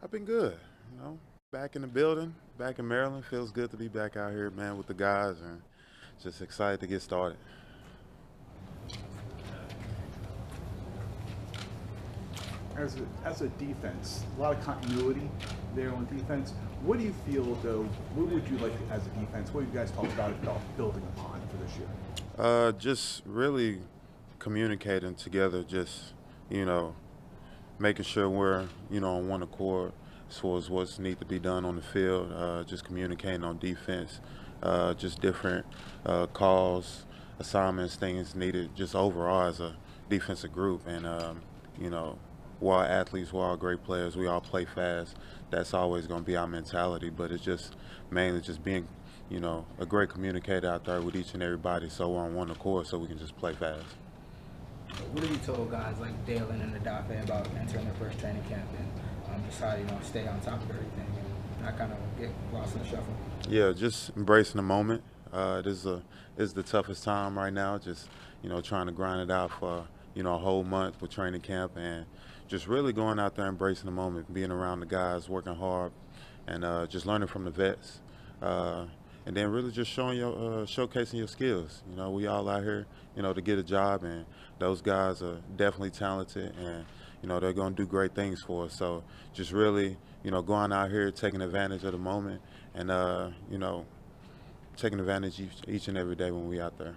I've been good, back in the building, back in Maryland. Feels good to be back out here, man, with the guys, and just excited to get started. As a defense, a lot of continuity there on defense. What do you feel though? What would you like as a defense? What have you guys talked about building upon for this year? Just really communicating together, just, you know, making sure we're, on one accord as far as what's need to be done on the field, just communicating on defense, just different calls, assignments, things needed just overall as a defensive group. And, you know, we're all athletes, we're all great players, we all play fast. That's always going to be our mentality, but it's just mainly just being, a great communicator out there with each and everybody so we're on one accord so we can just play fast. What have you told guys like Dalen and Adafe about entering their first training camp and just how to stay on top of everything and not kind of get lost in the shuffle? Yeah, just embracing the moment. This is the toughest time right now. Just trying to grind it out for a whole month with training camp and just really going out there, embracing the moment, being around the guys, working hard, and just learning from the vets. And then really just showcasing your skills. We all out here, to get a job, and those guys are definitely talented, and they're going to do great things for us. So just really, going out here, taking advantage of the moment, and taking advantage each and every day when we out there.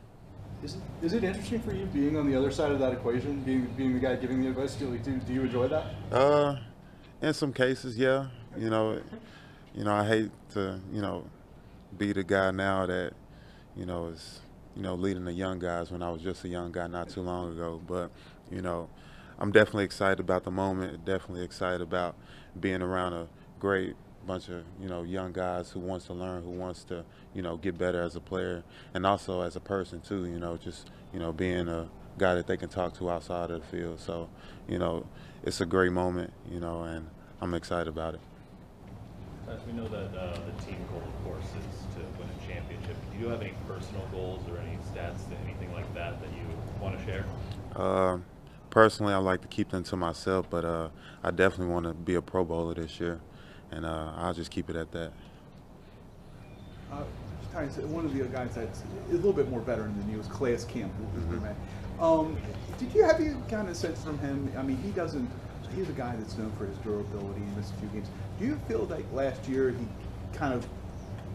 Is it interesting for you being on the other side of that equation, being the guy giving the advice? Do you enjoy that? In some cases, yeah. I hate to be the guy now that is leading the young guys when I was just a young guy not too long ago. But I'm definitely excited about the moment. Definitely excited about being around a great bunch of young guys who wants to learn, who wants to get better as a player and also as a person too. Just being a guy that they can talk to outside of the field. So it's a great moment. And I'm excited about it. As we know that the team goal, of course, is to win a championship. Do you have any personal goals or any stats, anything like that you want to share? Personally, I like to keep them to myself, but I definitely want to be a Pro Bowler this year, and I'll just keep it at that. Tyus, one of the guys that's a little bit more veteran than you is Calais Campbell. Have you kind of sense from him? I mean, he's a guy that's known for his durability and missed a few games. Do you feel like last year he kind of,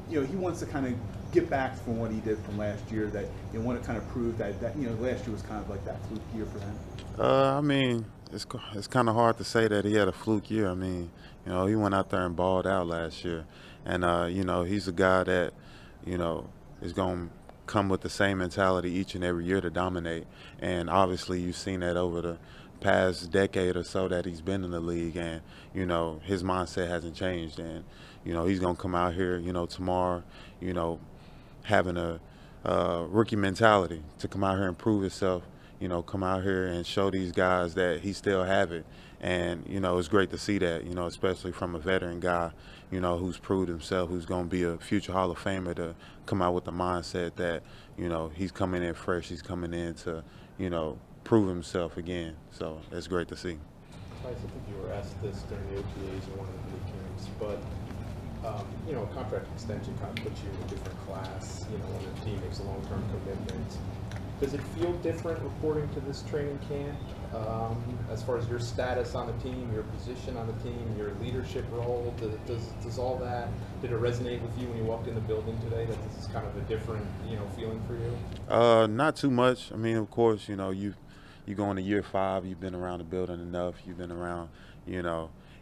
he wants to kind of get back from what he did from last year, that you want to kind of prove that last year was kind of like that fluke year for him? I mean, it's kind of hard to say that he had a fluke year. I mean, he went out there and balled out last year, and he's a guy that is going to come with the same mentality each and every year to dominate. And obviously, you've seen that over the past decade or so that he's been in the league, and his mindset hasn't changed. And he's going to come out here, tomorrow, having a rookie mentality to come out here and prove himself. Come out here and show these guys that he still have it. And, it's great to see that, especially from a veteran guy, who's proved himself, who's going to be a future Hall of Famer, to come out with the mindset that, he's coming in fresh, he's coming in to, prove himself again. So it's great to see. I think you were asked this during the OTAs or one of the boot camps, but a contract extension kind of puts you in a different class, when the team makes a long-term commitment. Does it feel different reporting to this training camp as far as your status on the team, your position on the team, your leadership role? Does all that, did it resonate with you when you walked in the building today, that this is kind of a different, feeling for you? Not too much. I mean, of course, you go into year 5, you've been around the building enough, you've been around,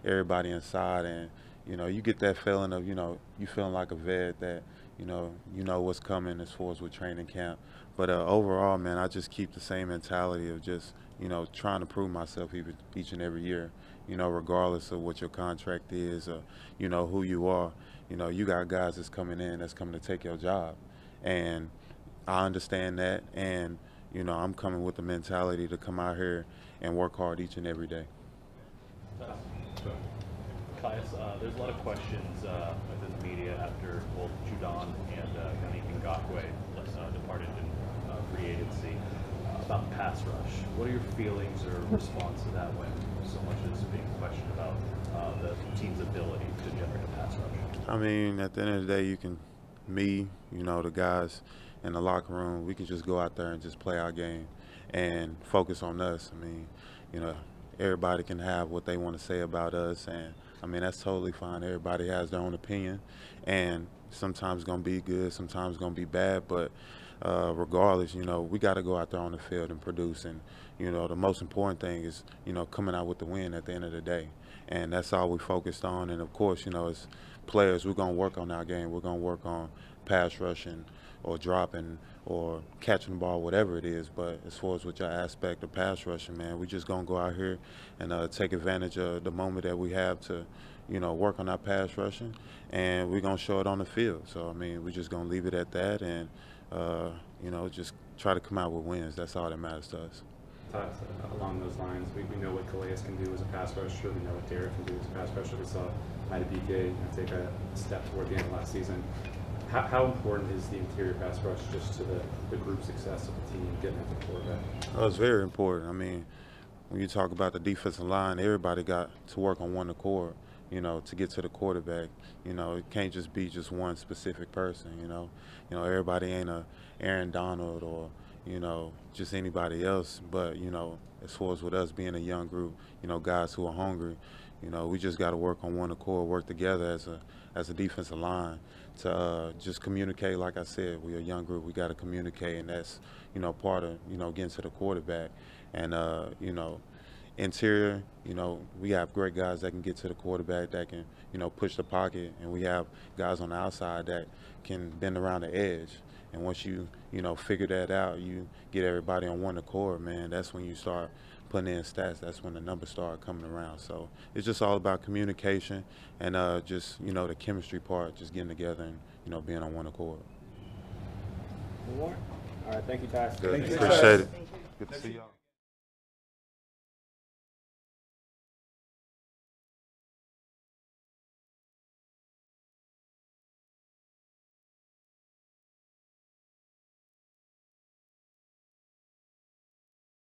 everybody inside, and, you get that feeling of, you feeling like a vet that, you know what's coming as far as with training camp. But overall, man, I just keep the same mentality of just, trying to prove myself each and every year, regardless of what your contract is or, who you are. You got guys that's coming to take your job. And I understand that, and I'm coming with the mentality to come out here and work hard each and every day. Tyus, there's a lot of questions within the media after both Judon and Yannick Ngakoue departed in free agency. about the pass rush. What are your feelings or response to that when so much is being questioned about the team's ability to generate a pass rush? I mean, at the end of the day, the guys in the locker room, we can just go out there and just play our game and focus on us. I mean, you know, everybody can have what they want to say about us, and I mean, that's totally fine. Everybody has their own opinion, and sometimes it's going to be good, sometimes it's going to be bad, but regardless, we got to go out there on the field and produce. And, the most important thing is, coming out with the win at the end of the day. And that's all we focused on. And, of course, as players, we're going to work on our game. We're going to work on pass rushing or dropping or catching the ball, whatever it is. But as far as with your aspect of pass rushing, man, we just going to go out here and take advantage of the moment that we have to, work on our pass rushing. And we're going to show it on the field. So, I mean, we're just going to leave it at that and, just try to come out with wins. That's all that matters to us. Along those lines, we know what Calais can do as a pass rusher. We know what Derek can do as a pass rusher. We saw Madubuike take a step toward the end of last season. How important is the interior pass rush just to the group success of the team getting at the quarterback? Oh, it's very important. I mean, when you talk about the defensive line, everybody got to work on one accord, to get to the quarterback. It can't just be just one specific person, everybody ain't a Aaron Donald or, just anybody else. But, as far as with us being a young group, guys who are hungry, we just got to work on one accord, work together as a defensive line to just communicate. Like I said, we're a young group. We got to communicate, and that's, part of, getting to the quarterback. And, interior, we have great guys that can get to the quarterback, that can, push the pocket, and we have guys on the outside that can bend around the edge. And once you, figure that out, you get everybody on one accord, man, that's when you start putting in stats. That's when the numbers start coming around. So it's just all about communication and just, the chemistry part, just getting together and, being on one accord. More? All right, thank you, Tyus. Good. Appreciate it. Good to see y'all.